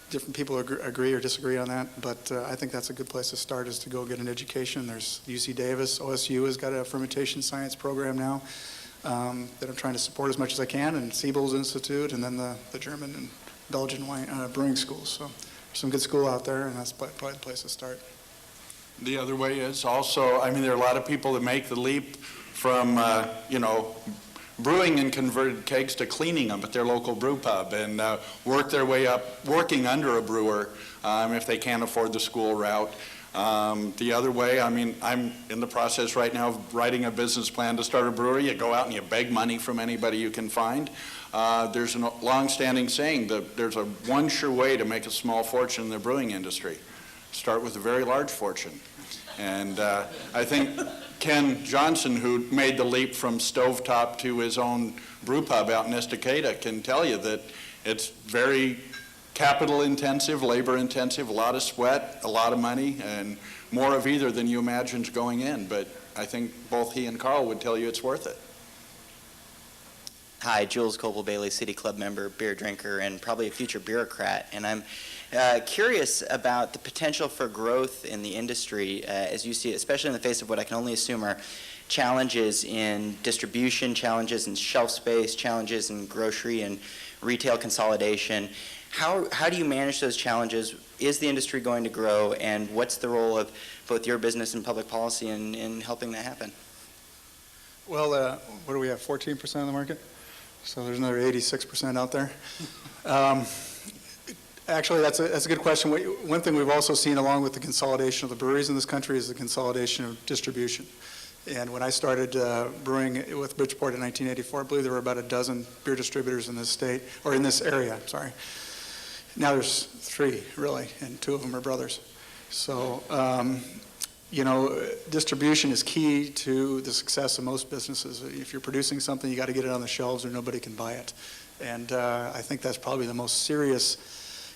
different people agree or disagree on that, but I think that's a good place to start, is to go get an education. There's UC Davis, OSU has got a fermentation science program now that I'm trying to support as much as I can, and Siebel's Institute, and then the German and Belgian brewing schools. So there's some good school out there, and that's probably the place to start. The other way is also, there are a lot of people that make the leap from, brewing in converted kegs to cleaning them at their local brew pub, and work their way up working under a brewer if they can't afford the school route. The other way, I'm in the process right now of writing a business plan to start a brewery. You go out and you beg money from anybody you can find. There's a long-standing saying that there's one sure way to make a small fortune in the brewing industry. Start with a very large fortune. And I think Ken Johnson, who made the leap from stovetop to his own brew pub out in Estacada, can tell you that it's very capital intensive, labor intensive, a lot of sweat, a lot of money, and more of either than you imagined going in. But I think both he and Karl would tell you it's worth it. Hi, Jules Coble-Bailey, City Club member, beer drinker, and probably a future bureaucrat. And I'm curious about the potential for growth in the industry as you see it, especially in the face of what I can only assume are challenges in distribution, challenges in shelf space, challenges in grocery and retail consolidation. How do you manage those challenges? Is the industry going to grow? And what's the role of both your business and public policy in helping that happen? Well, what do we have, 14% of the market? So there's another 86% out there. Actually, that's a good question. One thing we've also seen, along with the consolidation of the breweries in this country, is the consolidation of distribution. And when I started brewing with BridgePort in 1984, I believe there were about a dozen beer distributors in this state, or in this area, sorry. Now there's 3, really, and 2 of them are brothers. So, distribution is key to the success of most businesses. If you're producing something, you got to get it on the shelves or nobody can buy it. And I think that's probably the most serious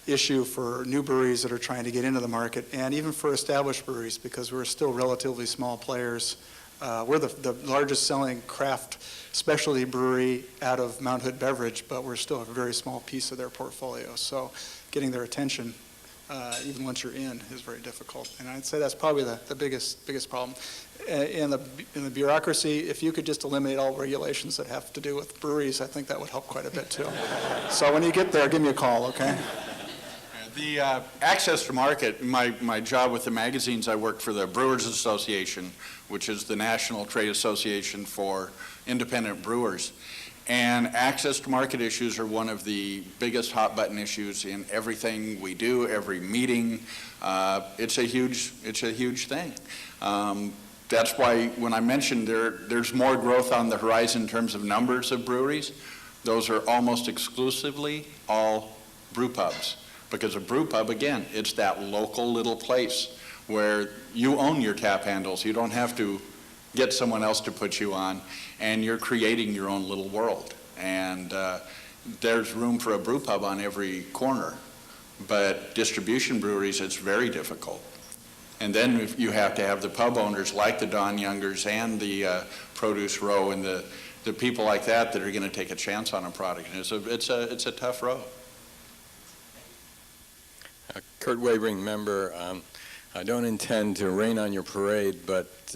issue for new breweries that are trying to get into the market, and even for established breweries, because we're still relatively small players. We're the largest selling craft specialty brewery out of Mount Hood Beverage, but we're still a very small piece of their portfolio. So getting their attention, even once you're in, is very difficult. And I'd say that's probably the biggest problem. In the bureaucracy, if you could just eliminate all regulations that have to do with breweries, I think that would help quite a bit too. So when you get there, give me a call, okay? The access to market, my job with the magazines, I work for the Brewers Association, which is the national trade association for independent brewers. And access to market issues are one of the biggest hot button issues in everything we do, every meeting. It's a huge thing. That's why when I mentioned there's more growth on the horizon in terms of numbers of breweries, those are almost exclusively all brew pubs. Because a brew pub, again, it's that local little place where you own your tap handles. You don't have to get someone else to put you on, and you're creating your own little world. And there's room for a brew pub on every corner. But distribution breweries, it's very difficult. And then you have to have the pub owners like the Don Youngers and the Produce Row and the people like that are going to take a chance on a product. And it's a tough road. Kurt Wavering, member. I don't intend to rain on your parade, but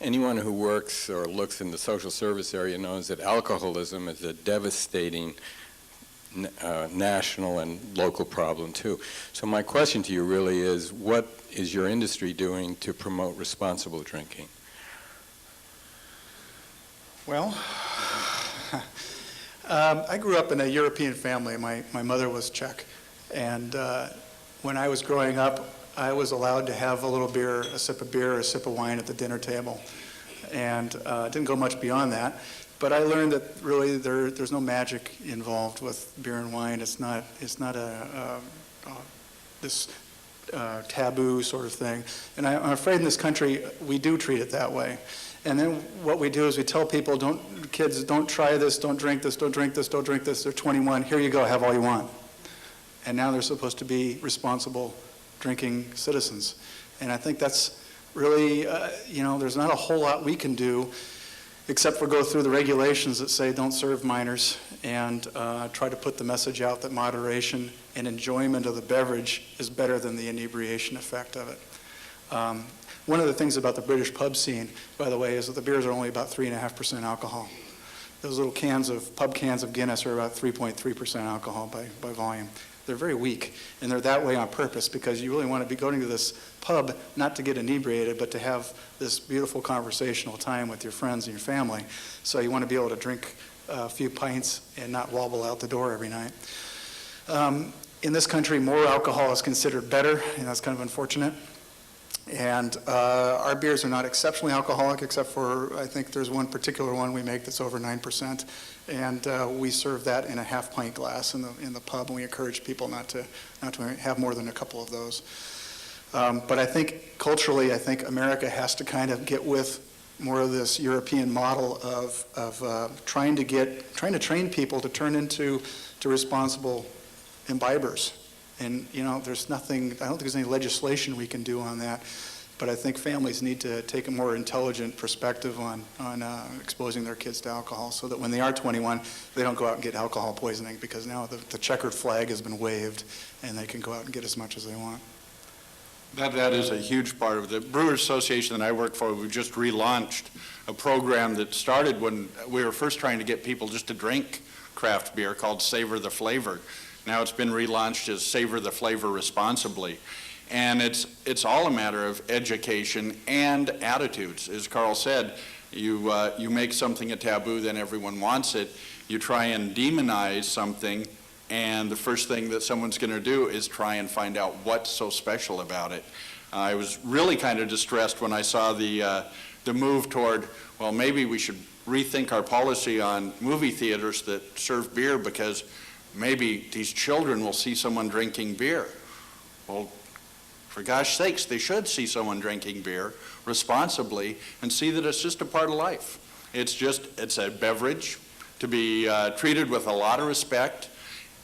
anyone who works or looks in the social service area knows that alcoholism is a devastating national and local problem too. So my question to you really is, what is your industry doing to promote responsible drinking? Well, I grew up in a European family. My mother was Czech. And when I was growing up, I was allowed to have a little beer, a sip of wine at the dinner table. and didn't go much beyond that. But I learned that really there's no magic involved with beer and wine. It's not this taboo sort of thing. And I'm afraid in this country we do treat it that way. And then what we do is we tell people, kids, don't try this, don't drink this, don't drink this, don't drink this. They're 21. Here you go, have all you want. And now they're supposed to be responsible drinking citizens. And I think that's really, there's not a whole lot we can do except for go through the regulations that say don't serve minors and try to put the message out that moderation and enjoyment of the beverage is better than the inebriation effect of it. One of the things about the British pub scene, by the way, is that the beers are only about 3.5% alcohol. Those little pub cans of Guinness are about 3.3% alcohol by volume. They're very weak, and they're that way on purpose because you really want to be going to this pub not to get inebriated, but to have this beautiful conversational time with your friends and your family. So you want to be able to drink a few pints and not wobble out the door every night. In this country, more alcohol is considered better, and that's kind of unfortunate. And our beers are not exceptionally alcoholic, except for, I think there's one particular one we make that's over 9%. And we serve that in a half-pint glass in the pub, and we encourage people not to have more than a couple of those. But I think culturally, I think America has to kind of get with more of this European model of trying to train people to turn into responsible imbibers. And, there's nothing, I don't think there's any legislation we can do on that, but I think families need to take a more intelligent perspective on exposing their kids to alcohol so that when they are 21, they don't go out and get alcohol poisoning because now the checkered flag has been waved and they can go out and get as much as they want. That is a huge part of the Brewers Association that I work for. We just relaunched a program that started when we were first trying to get people just to drink craft beer called Savor the Flavor. Now it's been relaunched as Savor the Flavor Responsibly. And it's all a matter of education and attitudes. As Karl said, you make something a taboo, then everyone wants it. You try and demonize something, and the first thing that someone's going to do is try and find out what's so special about it. I was really kind of distressed when I saw the move toward, well, maybe we should rethink our policy on movie theaters that serve beer because maybe these children will see someone drinking beer. Well, for gosh sakes, they should see someone drinking beer responsibly and see that it's just a part of life. It's a beverage to be treated with a lot of respect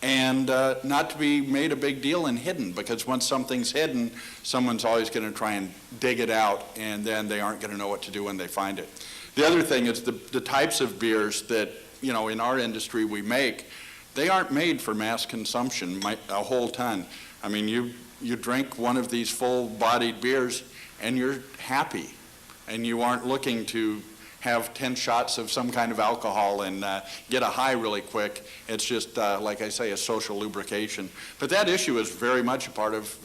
and not to be made a big deal and hidden, because once something's hidden, someone's always going to try and dig it out, and then they aren't going to know what to do when they find it. The other thing is the types of beers that, in our industry we make, they aren't made for mass consumption, a whole ton. I mean, you drink one of these full-bodied beers and you're happy, and you aren't looking to have 10 shots of some kind of alcohol and get a high really quick. It's just, like I say, a social lubrication. But that issue is very much a part of,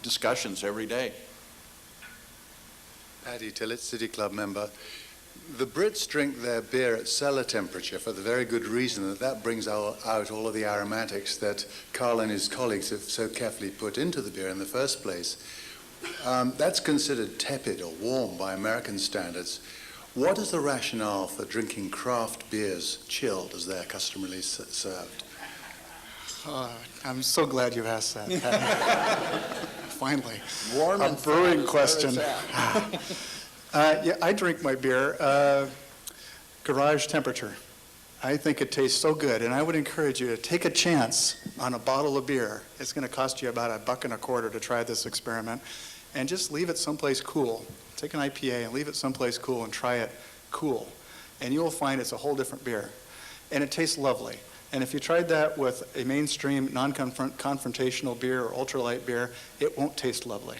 discussions every day. Paddy Tillett, City Club member. The Brits drink their beer at cellar temperature for the very good reason that brings out all of the aromatics that Karl and his colleagues have so carefully put into the beer in the first place. That's considered tepid or warm by American standards. What is the rationale for drinking craft beers chilled as they're customarily served? I'm so glad you asked that, Pat. Finally. Warm a brewing question. Yeah, I drink my beer garage temperature. I think it tastes so good, and I would encourage you to take a chance on a bottle of beer. It's going to cost you about $1.25 to try this experiment, and just leave it someplace cool. Take an IPA and leave it someplace cool and try it cool, and you'll find it's a whole different beer, and it tastes lovely. And if you tried that with a mainstream non-confrontational beer or ultralight beer, it won't taste lovely.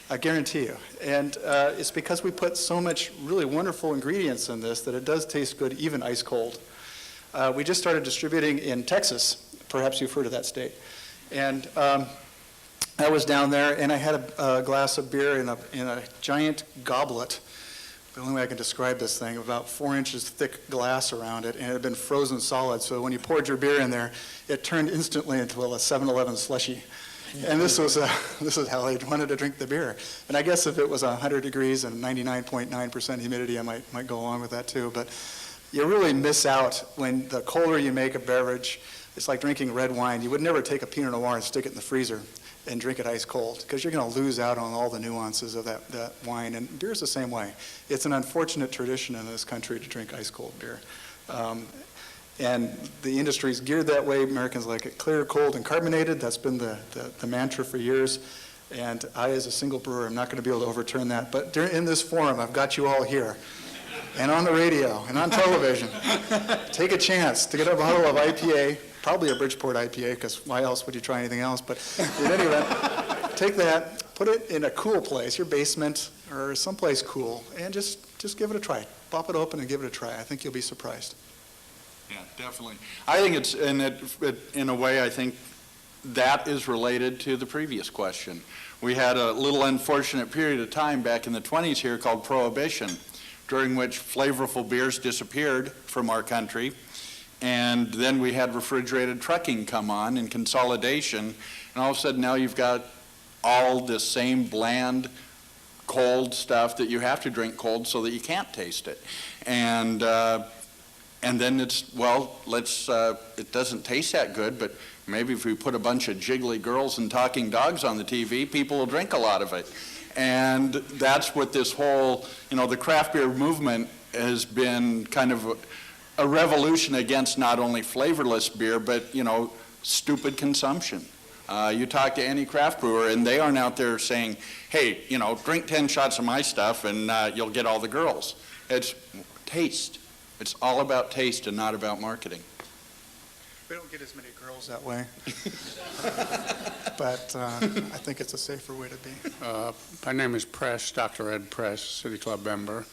I guarantee you. And it's because we put so much really wonderful ingredients in this that it does taste good even ice cold. We just started distributing in Texas. Perhaps you've heard of that state. And I was down there and I had a glass of beer in a giant goblet. The only way I can describe this thing, about 4 inches thick glass around it, and it had been frozen solid. So when you poured your beer in there, it turned instantly into a 7-Eleven slushie. And this is how they wanted to drink the beer. And I guess if it was 100 degrees and 99.9% humidity, I might go along with that too. But you really miss out when the colder you make a beverage. It's like drinking red wine. You would never take a Pinot Noir and stick it in the freezer and drink it ice cold, because you're going to lose out on all the nuances of that wine. And beer's the same way. It's an unfortunate tradition in this country to drink ice cold beer. And the industry's geared that way. Americans like it clear, cold, and carbonated. That's been the mantra for years. And I, as a single brewer, am not going to be able to overturn that. But in this forum, I've got you all here, and on the radio, and on television. Take a chance to get a bottle of IPA, probably a BridgePort IPA, because why else would you try anything else? But in any event, take that, put it in a cool place, your basement, or someplace cool, and just give it a try. Pop it open and give it a try. I think you'll be surprised. Yeah, definitely. I think it's, in a way, I think that is related to the previous question. We had a little unfortunate period of time back in the 20s here called Prohibition, during which flavorful beers disappeared from our country. And then we had refrigerated trucking come on and consolidation. And all of a sudden now you've got all this same bland, cold stuff that you have to drink cold so that you can't taste it. And then it's, well, it doesn't taste that good, but maybe if we put a bunch of jiggly girls and talking dogs on the TV, people will drink a lot of it. And that's what this whole, the craft beer movement has been kind of a revolution against not only flavorless beer, but, stupid consumption. You talk to any craft brewer, and they aren't out there saying, hey, drink 10 shots of my stuff, and you'll get all the girls. It's taste. It's all about taste and not about marketing. We don't get as many girls that way. But I think it's a safer way to be. My name is Press, Dr. Ed Press, City Club member.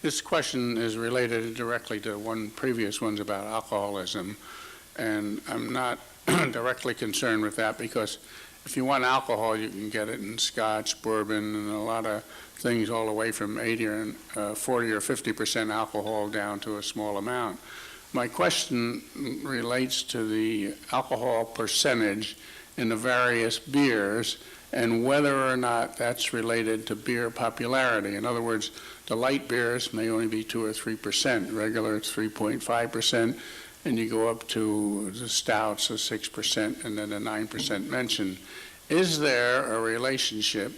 This question is related directly to one previous ones about alcoholism, and I'm not directly concerned with that because if you want alcohol, you can get it in Scotch, bourbon, and a lot of things all the way from 80 or 40 or 50% alcohol down to a small amount. My question relates to the alcohol percentage in the various beers and whether or not that's related to beer popularity. In other words, the light beers may only be 2 or 3%, regular it's 3.5%, and you go up to the stouts of 6% and then a 9% mentioned. Is there a relationship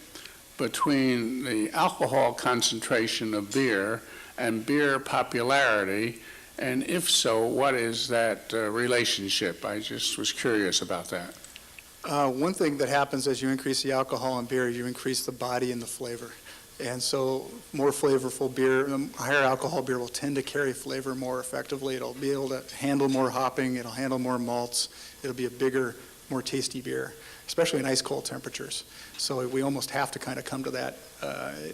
between the alcohol concentration of beer and beer popularity? And if so, what is that relationship? I just was curious about that. One thing that happens as you increase the alcohol in beer, you increase the body and the flavor. And so more flavorful beer, higher alcohol beer will tend to carry flavor more effectively. It'll be able to handle more hopping. It'll handle more malts. It'll be a bigger, more tasty beer, especially in ice cold temperatures. So we almost have to kind of come to that.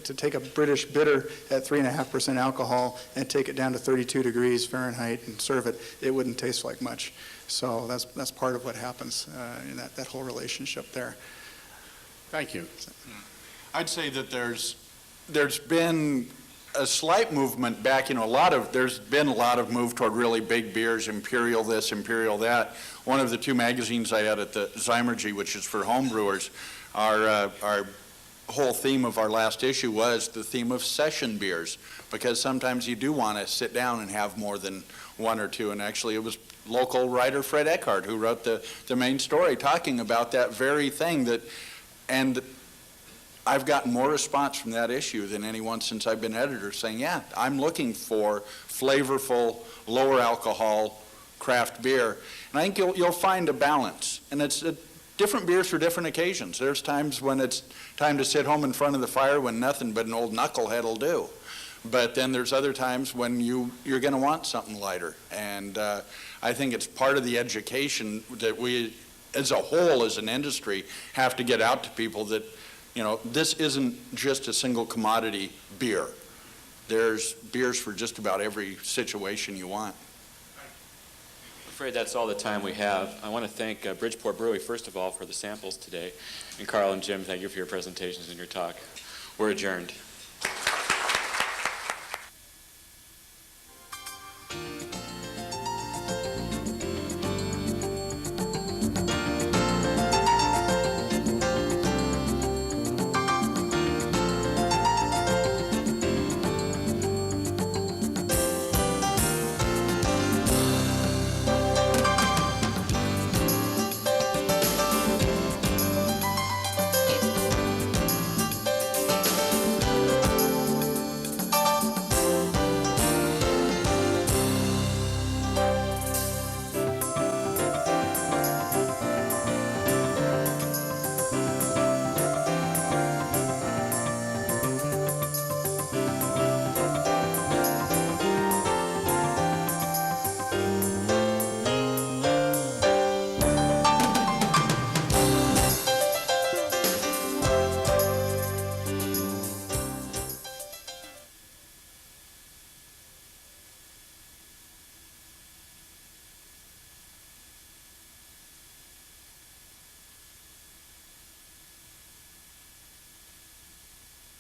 To take a British bitter at 3.5% alcohol and take it down to 32 degrees Fahrenheit and serve it, it wouldn't taste like much. So that's part of what happens in that whole relationship there. Thank you. I'd say that there's been a slight movement back, there's been a lot of move toward really big beers, Imperial this, Imperial that. One of the 2 magazines I had at the Zymurgy, which is for home brewers, our whole theme of our last issue was the theme of session beers, because sometimes you do want to sit down and have more than 1 or 2, and actually it was local writer Fred Ockert who wrote the main story talking about that very thing, and I've gotten more response from that issue than anyone since I've been editor, saying, yeah, I'm looking for flavorful, lower alcohol craft beer. And I think you'll find a balance. And it's different beers for different occasions. There's times when it's time to sit home in front of the fire when nothing but an old knucklehead will do. But then there's other times when you're going to want something lighter. And I think it's part of the education that we, as a whole, as an industry, have to get out to people that, this isn't just a single commodity beer. There's beers for just about every situation you want. I'm afraid that's all the time we have. I want to thank BridgePort Brewery, first of all, for the samples today. And Karl and Jim, thank you for your presentations and your talk. We're adjourned.